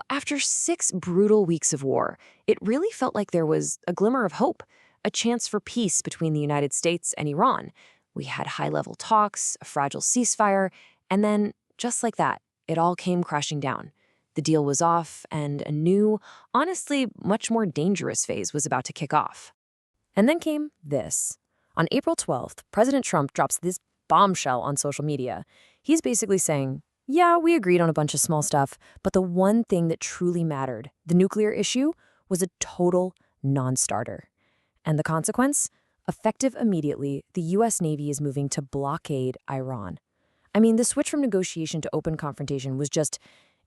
After 6 brutal weeks of war, it really felt like there was a glimmer of hope, a chance for peace between the United States and Iran. We had high level talks, a fragile ceasefire, and then, just like that, it all came crashing down. The deal was off, and a new, honestly, much more dangerous phase was about to kick off. And then came this. On April 12th, President Trump drops this bombshell on social media. He's basically saying, yeah, we agreed on a bunch of small stuff, but the one thing that truly mattered, the nuclear issue, was a total non-starter. And the consequence? Effective immediately, the U.S. Navy is moving to blockade Iran. I mean, the switch from negotiation to open confrontation was just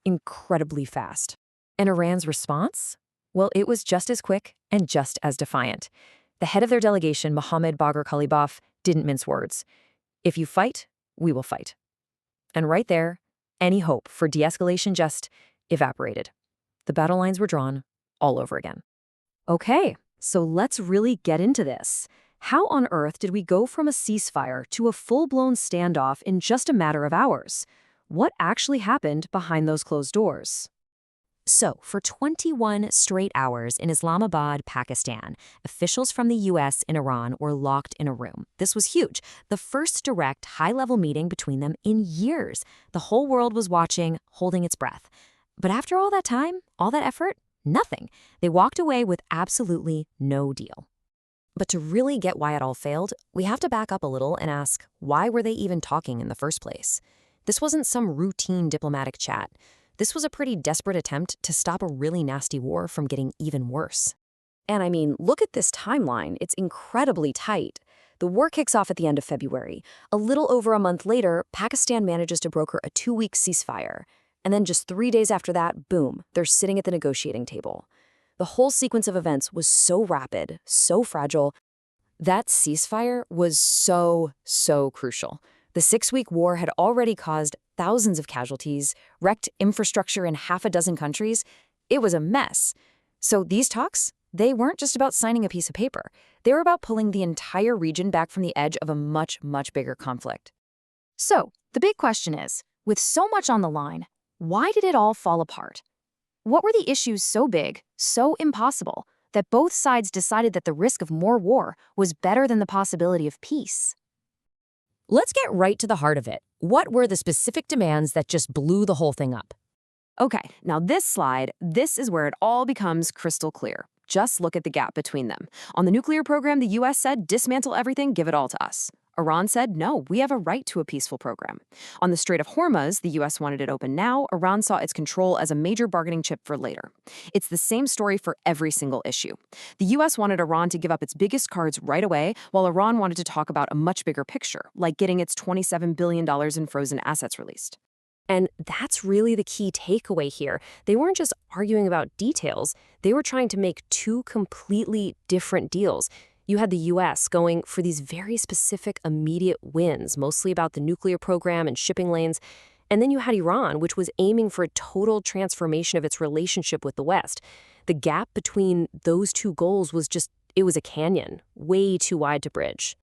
incredibly fast. And Iran's response? Well, it was just as quick and just as defiant. The head of their delegation, Mohammad Bagher Ghalibaf, didn't mince words. If you fight, we will fight. And right there, any hope for de-escalation just evaporated. The battle lines were drawn all over again. Okay, so let's really get into this. How on earth did we go from a ceasefire to a full-blown standoff in just a matter of hours? What actually happened behind those closed doors? So, for 21 straight hours in Islamabad, Pakistan, officials from the U.S. and Iran were locked in a room. This was huge, the first direct high-level meeting between them in years. The whole world was watching, holding its breath. But after all that time, all that effort, nothing. They walked away with absolutely no deal. But to really get why it all failed, we have to back up a little and ask, why were they even talking in the first place? This wasn't some routine diplomatic chat. This was a pretty desperate attempt to stop a really nasty war from getting even worse. And I mean, look at this timeline. It's incredibly tight. The war kicks off at the end of February. A little over a month later, Pakistan manages to broker a 2-week ceasefire. And then just 3 days after that, boom, they're sitting at the negotiating table. The whole sequence of events was so rapid, so fragile. That ceasefire was so crucial. The 6-week war had already caused thousands of casualties, wrecked infrastructure in half a dozen countries. It was a mess. So these talks, they weren't just about signing a piece of paper. They were about pulling the entire region back from the edge of a much bigger conflict. So the big question is, with so much on the line, why did it all fall apart? What were the issues so big, so impossible, that both sides decided that the risk of more war was better than the possibility of peace? Let's get right to the heart of it. What were the specific demands that just blew the whole thing up? Okay, now this is where it all becomes crystal clear. Just look at the gap between them. On the nuclear program, the U.S. said, dismantle everything, give it all to us. Iran said, no, we have a right to a peaceful program. On the Strait of Hormuz, the U.S. wanted it open now. Iran saw its control as a major bargaining chip for later. It's the same story for every single issue. The U.S. wanted Iran to give up its biggest cards right away, while Iran wanted to talk about a much bigger picture, like getting its $27 billion in frozen assets released. And that's really the key takeaway here. They weren't just arguing about details. They were trying to make two completely different deals. You had the U.S. going for these very specific immediate wins, mostly about the nuclear program and shipping lanes. And then you had Iran, which was aiming for a total transformation of its relationship with the West. The gap between those two goals was it was a canyon, way too wide to bridge.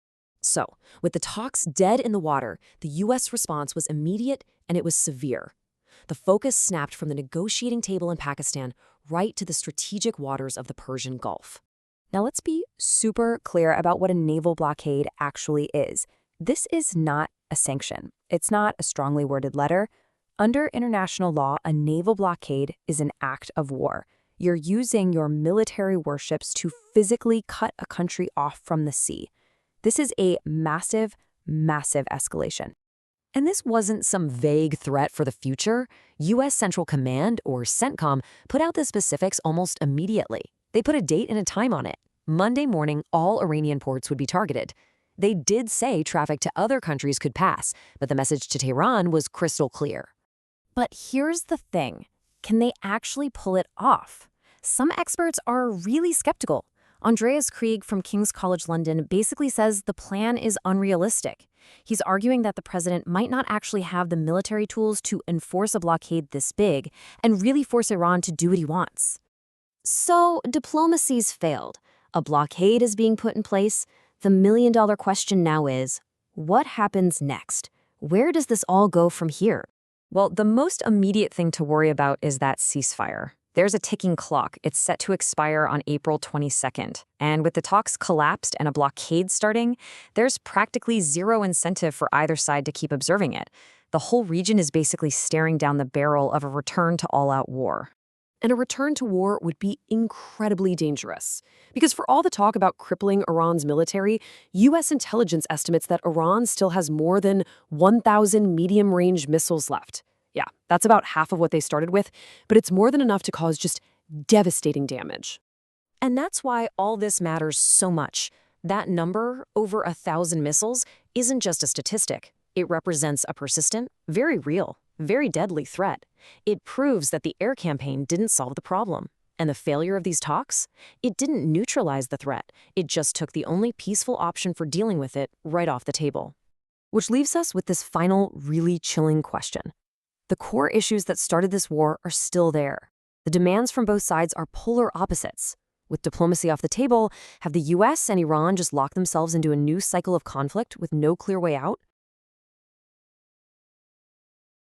So, with the talks dead in the water, the U.S. response was immediate and it was severe. The focus snapped from the negotiating table in Pakistan right to the strategic waters of the Persian Gulf. Now let's be super clear about what a naval blockade actually is. This is not a sanction. It's not a strongly worded letter. Under international law, a naval blockade is an act of war. You're using your military warships to physically cut a country off from the sea. This is a massive escalation. And this wasn't some vague threat for the future. U.S. Central Command, or CENTCOM, put out the specifics almost immediately. They put a date and a time on it. Monday morning, all Iranian ports would be targeted. They did say traffic to other countries could pass, but the message to Tehran was crystal clear. But here's the thing. Can they actually pull it off? Some experts are really skeptical. Andreas Krieg from King's College London basically says the plan is unrealistic. He's arguing that the president might not actually have the military tools to enforce a blockade this big and really force Iran to do what he wants. So, diplomacy's failed. A blockade is being put in place. The million-dollar question now is, what happens next? Where does this all go from here? Well, the most immediate thing to worry about is that ceasefire. There's a ticking clock. It's set to expire on April 22nd. And with the talks collapsed and a blockade starting, there's practically zero incentive for either side to keep observing it. The whole region is basically staring down the barrel of a return to all-out war. And a return to war would be incredibly dangerous. Because for all the talk about crippling Iran's military, U.S. intelligence estimates that Iran still has more than 1,000 medium-range missiles left. Yeah, that's about half of what they started with, but it's more than enough to cause just devastating damage. And that's why all this matters so much. That number, over 1,000 missiles, isn't just a statistic. It represents a persistent, very real, very deadly threat. It proves that the air campaign didn't solve the problem. And the failure of these talks? It didn't neutralize the threat. It just took the only peaceful option for dealing with it right off the table. Which leaves us with this final, really chilling question. The core issues that started this war are still there. The demands from both sides are polar opposites. With diplomacy off the table, have the US and Iran just locked themselves into a new cycle of conflict with no clear way out?